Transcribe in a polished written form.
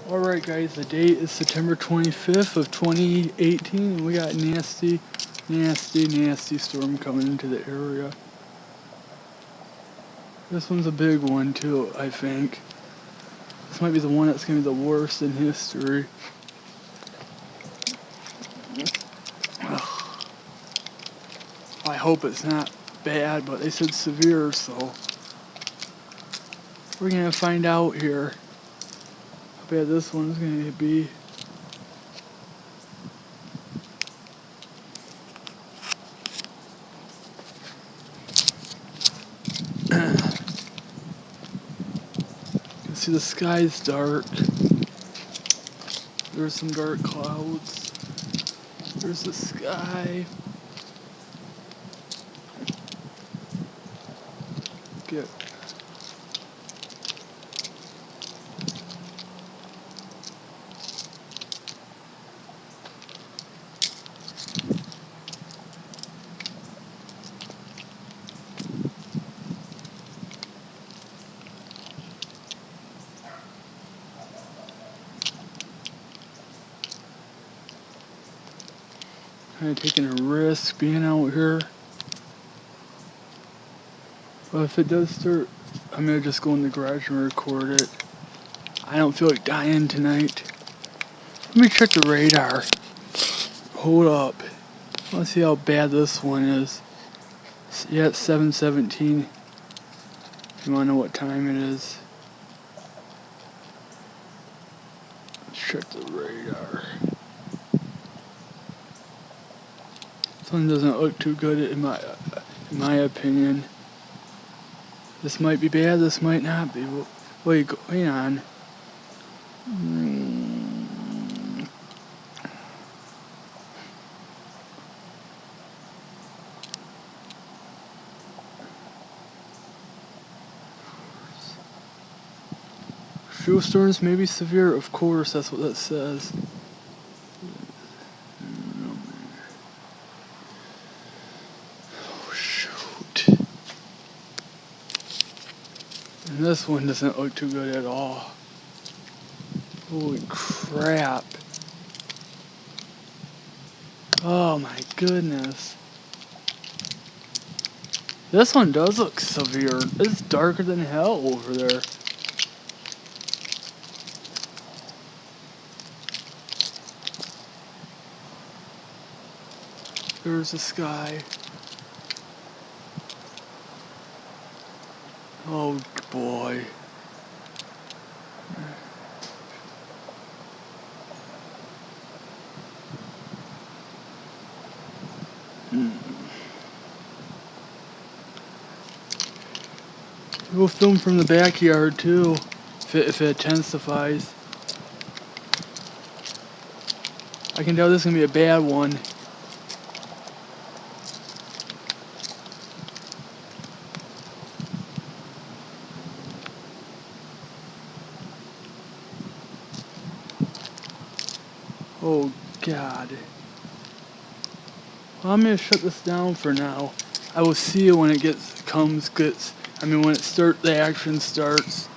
Alright guys, the date is September 25th of 2018 and we got nasty storm coming into the area. This one's a big one too, I think. This might be the one that's going to be the worst in history. Ugh. I hope it's not bad, but they said severe, so we're going to find out here how bad this one's going to be. You can see the sky's dark. There's some dark clouds. There's the sky. Get kind of taking a risk being out here. But if it does start, I'm gonna just go in the garage and record it. I don't feel like dying tonight. Let me check the radar. Hold up. Let's see how bad this one is. Yeah, it's 7:17. You wanna know what time it is? Let's check the radar. This one doesn't look too good in my opinion. This might be bad, this might not be. Wait, hang on. Fuel storms may be severe, of course, that's what that says. Oh, shoot. And this one doesn't look too good at all. Holy crap. Oh my goodness. This one does look severe. It's darker than hell over there. There's the sky. Oh boy. We'll film from the backyard too, if it intensifies. I can tell this is gonna be a bad one. Oh God. Well, I'm gonna shut this down for now. I will see you when it when the action starts.